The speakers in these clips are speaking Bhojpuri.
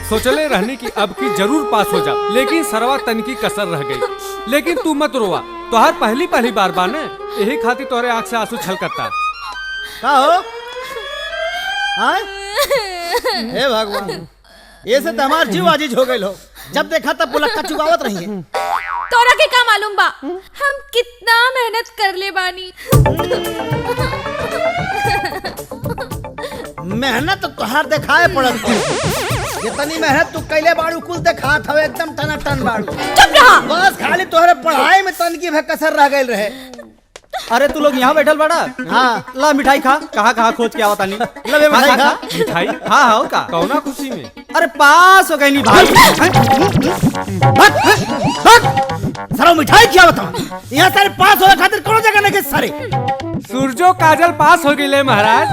सोचले रहने की अब की जरूर पास हो जा, लेकिन सरवा तन की कसर रह गई। लेकिन तू मत रोवा, तोहर पहली बार बाने, यही खातिर तोहरे आँख से आंसू छलकता। का हो? हे भगवान, ये से हमार जीव आजीज हो गई हो। जब देखा तब पुलक्का चुकावत रही है। तोरा के का मालूम बा हम कितना मेहनत कर ले बानी। मेहनत तो तोहार देखाए पड़त है। जितनी मेहनत तू कैले बाड़ू कुल देखात हवे, एकदम टनाटन बाड़ू। चुप रहा। बस खाली तोहरे पढ़ाई में तन की कसर रह गई रहे। अरे तू लोग यहाँ बैठल बड़ा? हाँ। ला मिठाई खा, कहाँ खोज के आवता नहीं। ले मिठाई खा। मिठाई? हाँ का कौना खुशी में? अरे पास हो गई नहीं भाई। सरो मिठाई क्या बता? यहाँ सारे पास होने खातिर कोनो जगह नहीं सारे। सूरजो काजल पास हो गई महाराज।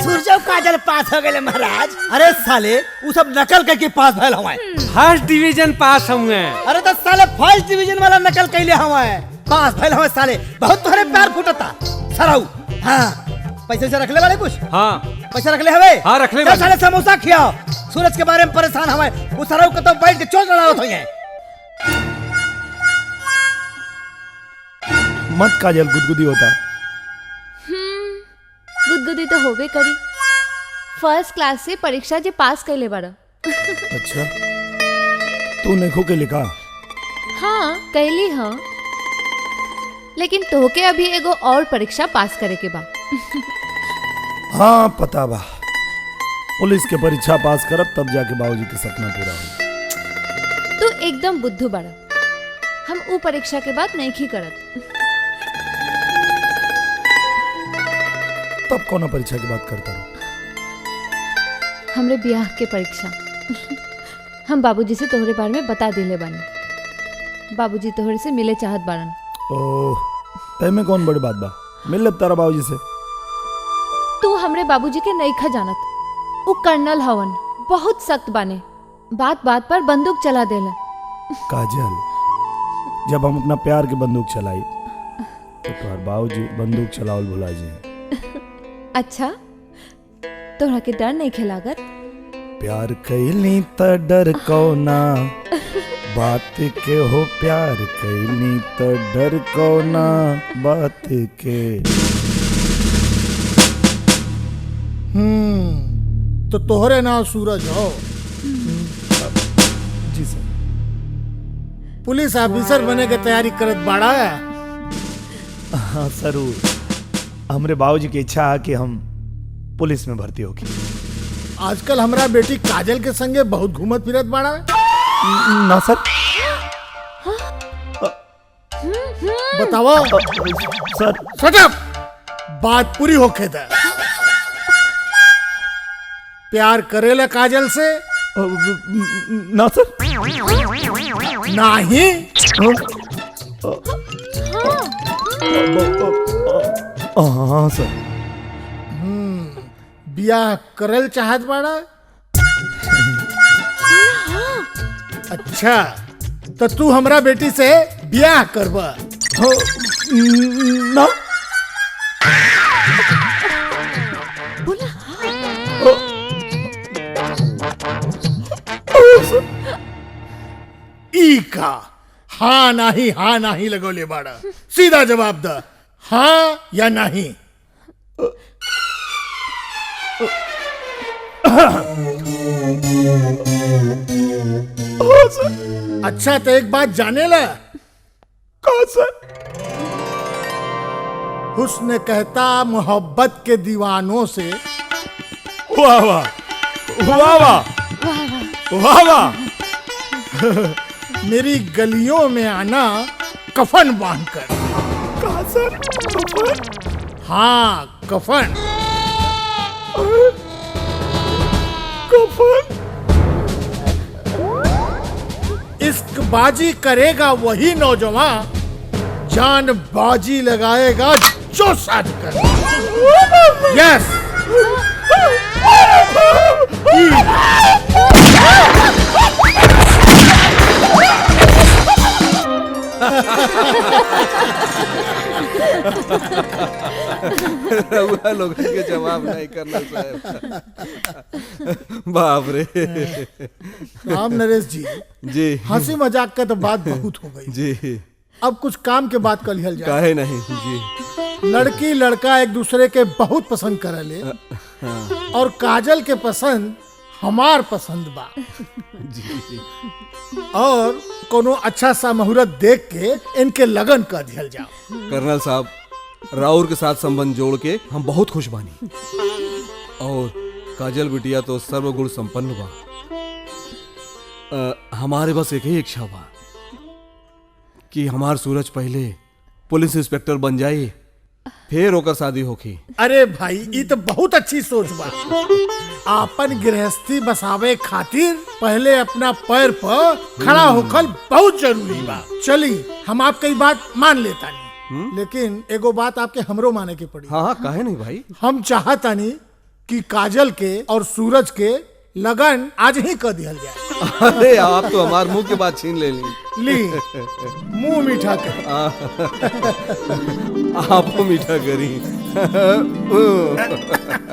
सूरजो काजल पास हो गए महाराज? अरे साले वो सब नकल करके पास भइल हमारे। फर्स्ट डिवीजन पास हुए। अरे तो साले फर्स्ट डिवीजन वाला नकल कैले हमारे पास भइल हमारे साले। बहुत तोहरे प्यार फुटता सराऊ। हाँ पैसे से रख ले वाले कुछ? हाँ पैसा रख ले हवे? हाँ रख ले। साले समोसा खियाओ। सूरज के बारे में परेशान हमारे। वो सराऊ को तो बैठ के चोट लड़ाओ तो ये। मत काजल, गुदगुदी होता। गुदगुदी तो होबे करी। फर्स्ट क्लास से परीक्षा जे पास कैले बारा। अच्छा तू नेखो के लिखा? हाँ कैली हाँ, लेकिन तोहके अभी एगो और परीक्षा पास करे के बा। हाँ पता बा, पुलिस के परीक्षा पास करब तब जाके बाबूजी के सपना पूरा हो। तू एकदम बुद्धू बाड़ा। हम ऊ परीक्षा के बाद नहीं की करत। तब कौन परीक्षा की बात करता रहो? हमरे ब्याह के परीक्षा। हम बाबूजी से तोहरे बारे में बता दिले बानी। बाबूजी तोहरे से मिले चाहत बारन। ओह तय में कौन बड़ी बात बा, मिल ले तारा बाबूजी से। तू हमरे बाबूजी के नईखा जानत। ऊ कर्नल हवन, बहुत सख्त बाने। बात बात पर बंदूक चला देला। काजल, जब हम अपना प्यार के बंदूक चलाई तो तुम्हार बाबूजी बंदूक चलावल भुला जी। अच्छा तोहरा के डर नहीं खिलागत? प्यार कैली त डर कौना बात के हो, प्यार कैली त डर कौना बात के। तो तोहरे नाम सूरज हो? जी सर। पुलिस ऑफिसर बने के तैयारी करत बाड़ा? हाँ जरूर, हमरे बाबूजी की इच्छा है कि हम पुलिस में भर्ती होगी। आजकल हमरा बेटी काजल के संगे बहुत घूमत फिरत बाड़ा। ना सर। बताओ सर। शट अप, बात पूरी होके दे। प्यार करेला काजल से? ना सर। नहीं? हाँ सर। ब्याह करल चाहत बाड़ा? अच्छा तो तू हमरा बेटी से ब्याह करबा? ना। ई का हाँ नहीं लगोले बाड़ा। सीधा जवाब द, हाँ या नहीं। अच्छा तो एक बात जाने ला। कौन सर? हुस्न कहता मोहब्बत के दीवानों से। वाह वाह वाह वाह वाह वाह। मेरी गलियों में आना कफन बांधकर। कहाँ सर? कफन? हाँ कफन। कफन? इश्क बाजी करेगा वही नौजवान, जान बाजी लगाएगा जो शादी कर। यस। रउआ लोग के जवाब नहीं करना साहब। बाप रे। राम नरेश जी, जी हंसी मजाक का तो बात बहुत हो गई। जी अब कुछ काम के बात कर लिहल जाए। काहे नहीं जी। लड़की लड़का एक दूसरे के बहुत पसंद करले और काजल के पसंद हमार पसंद बा। जी और कोनो अच्छा सा मुहूर्त देख के इनके लगन कर दिहल जाओ। कर्नल साहब, राउर के साथ संबंध जोड़ के हम बहुत खुश बानी। और काजल बिटिया तो सर्वगुण संपन्न बा। हमारे बस एक ही इच्छा बा कि हमार सूरज पहले पुलिस इंस्पेक्टर बन जाए, फिर होकर शादी होखी। अरे भाई, ये तो बहुत अच्छी सोच बा। आपन गृहस्थी बसावे खातिर पहले अपना पैर पर खड़ा होकर बहुत जरूरी बा। चली, हम आपकी बात मान लेता नहीं, लेकिन एगो बात आपके हमरो माने के पड़ी। हाँ हाँ, काहे नहीं भाई। हम चाहता नहीं कि काजल के और सूरज के लगन आज ही कर दिया जाए। अरे आप तो हमार मुंह के बात छीन ले ली। मुंह मीठा कर। आपको मीठा करी।